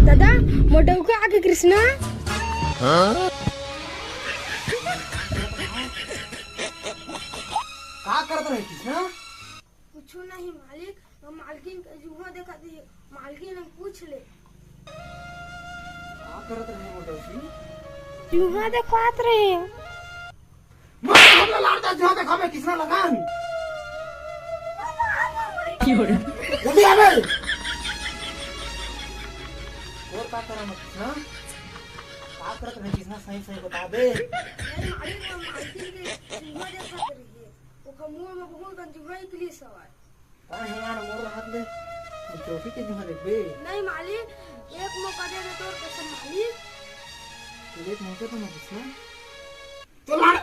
दादा मोटो का आगे कृष्णा का करत रहे कृष्णा? कुछ नहीं मालिक, मालकिन का जुआ देखा दी, मालकिन ने पूछ ले का करत रहे मोटोसी? जुआ देखवात रहे। मैं हमला लाड़ता जुआ देखावे कृष्णा लगान जल्दी आवे। और का करा मत कृष्णा? का करत रहे कृष्णा सही सही बता दे। नहीं मालिक, मालकिन के जुआ देखा रही वो कमूर में बहुत का जुआ इकली सवार। का हेमान मोर हाथ ले मोटोसी के जुआ देखबे? नहीं मालिक, एक मौका दे दे तो कसम मालिक। तू एक मौका तो मत कृष्णा। तो लाड़